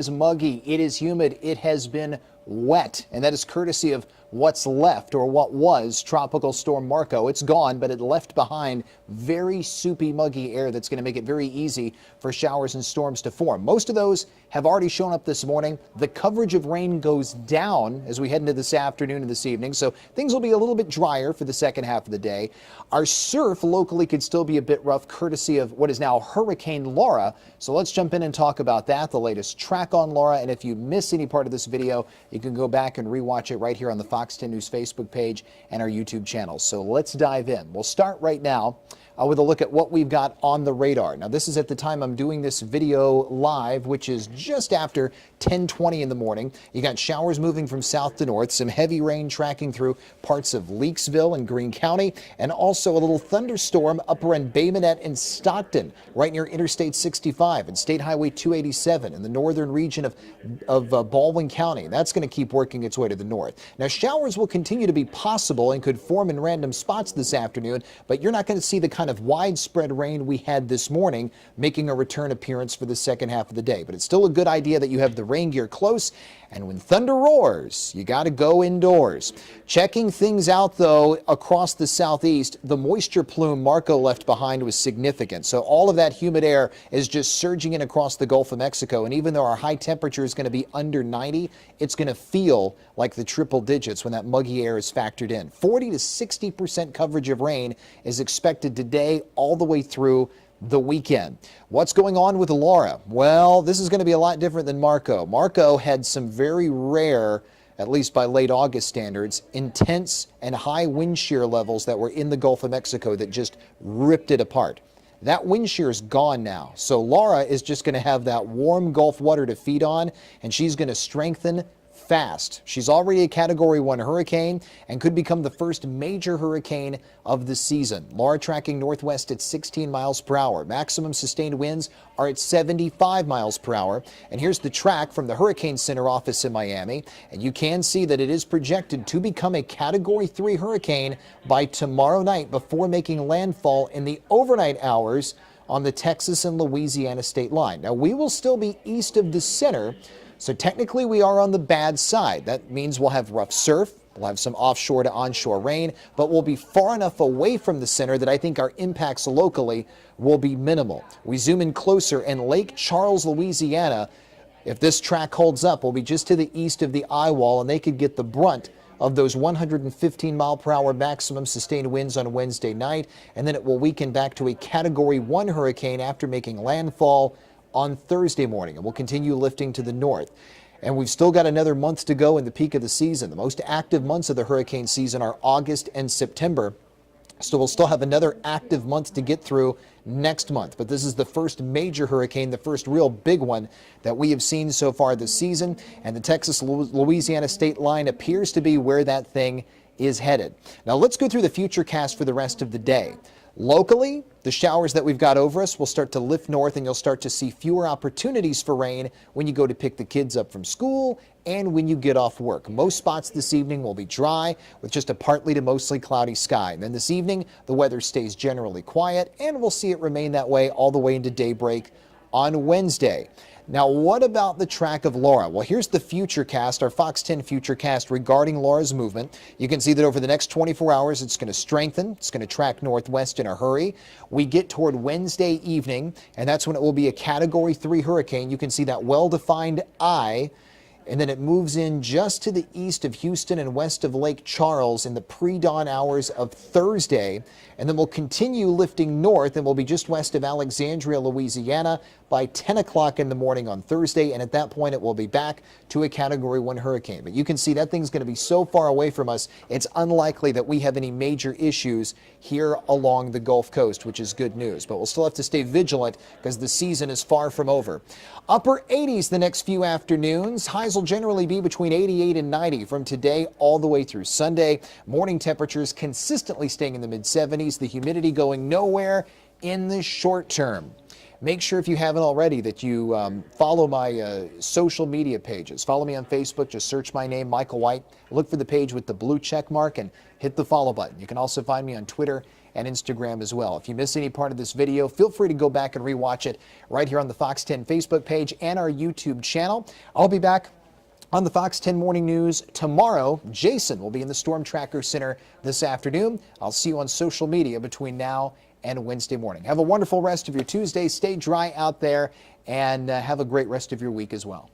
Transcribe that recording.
is muggy, it is humid, it has been wet, and that is courtesy of what's left, or what was, Tropical Storm Marco. It's gone, but it left behind very soupy, muggy air that's going to make it very easy for showers and storms to form. Most of those have already shown up this morning. The coverage of rain goes down as we head into this afternoon and this evening, so things will be a little bit drier for the second half of the day. Our surf locally could still be a bit rough, courtesy of what is now Hurricane Lara. So let's jump in and talk about that, the latest track on Lara. And if you miss any part of this video, you can go back and rewatch it right here on the Fox 10 News Facebook page and our YouTube channel. So let's dive in. We'll start right now with a look at what we've got on the radar. Now, this is at the time I'm doing this video live, which is just after 10:20 in the morning. You got showers moving from south to north, some heavy rain tracking through parts of Leakesville and Greene County, and also a little thunderstorm up around Bay Minette and Stockton, right near Interstate 65 and State Highway 287 in the northern region of Baldwin County. That's going to keep working its way to the north. Now, showers will continue to be possible and could form in random spots this afternoon, but you're not going to see the kind of widespread rain we had this morning making a return appearance for the second half of the day. But it's still a good idea that you have the rain gear close, and when thunder roars, you got to go indoors. Checking things out, though, across the southeast, the moisture plume Marco left behind was significant. So all of that humid air is just surging in across the Gulf of Mexico, and even though our high temperature is going to be under 90, it's going to feel like the triple digits when that muggy air is factored in. 40 to 60% coverage of rain is expected today all the way through the weekend. What's going on with Lara? Well, this is going to be a lot different than Marco. Marco had some very rare, at least by late August standards, intense and high wind shear levels that were in the Gulf of Mexico that just ripped it apart. That wind shear is gone now. So Lara is just going to have that warm Gulf water to feed on, and she's going to strengthen fast. She's already a Category 1 hurricane and could become the first major hurricane of the season. Lara tracking northwest at 16 miles per hour. Maximum sustained winds are at 75 miles per hour. And here's the track from the Hurricane Center office in Miami. And you can see that it is projected to become a Category 3 hurricane by tomorrow night before making landfall in the overnight hours on the Texas and Louisiana state line. Now, we will still be east of the center, so technically we are on the bad side. That means we'll have rough surf, we'll have some offshore to onshore rain, but we'll be far enough away from the center that I think our impacts locally will be minimal. We zoom in closer, and Lake Charles, Louisiana, if this track holds up, will be just to the east of the eye wall, and they could get the brunt of those 115 mile per hour maximum sustained winds on Wednesday night, and then it will weaken back to a Category 1 hurricane after making landfall on Thursday morning, and we'll continue lifting to the north. And we've still got another month to go in the peak of the season. The most active months of the hurricane season are August and September. So we'll still have another active month to get through next month. But this is the first major hurricane, the first real big one that we have seen so far this season. And the Texas-Louisiana state line appears to be where that thing is headed. Now let's go through the Futurecast for the rest of the day. Locally, the showers that we've got over us will start to lift north, and you'll start to see fewer opportunities for rain when you go to pick the kids up from school and when you get off work. Most spots this evening will be dry with just a partly to mostly cloudy sky. And then this evening, the weather stays generally quiet, and we'll see it remain that way all the way into daybreak on Wednesday. Now, what about the track of Lara? Well, here's the Futurecast, our Fox 10 Futurecast regarding Lara's movement. You can see that over the next 24 hours, it's going to strengthen. It's going to track northwest in a hurry. We get toward Wednesday evening, and that's when it will be a Category 3 hurricane. You can see that well-defined eye, and then it moves in just to the east of Houston and west of Lake Charles in the pre-dawn hours of Thursday. And then we'll continue lifting north, and we'll be just west of Alexandria, Louisiana by 10 o'clock in the morning on Thursday. And at that point, it will be back to a Category 1 hurricane. But you can see that thing's going to be so far away from us, it's unlikely that we have any major issues here along the Gulf Coast, which is good news. But we'll still have to stay vigilant because the season is far from over. Upper 80s the next few afternoons. Highs will generally be between 88 and 90 from today all the way through Sunday. Morning temperatures consistently staying in the mid-70s. The humidity going nowhere in the short term. Make sure, if you haven't already, that you follow my social media pages. Follow me on Facebook. Just search my name, Michael White. Look for the page with the blue check mark and hit the follow button. You can also find me on Twitter and Instagram as well. If you miss any part of this video, feel free to go back and rewatch it right here on the Fox 10 Facebook page and our YouTube channel. I'll be back on the Fox 10 Morning News tomorrow. Jason will be in the Storm Tracker Center this afternoon. I'll see you on social media between now and Wednesday morning. Have a wonderful rest of your Tuesday. Stay dry out there, and have a great rest of your week as well.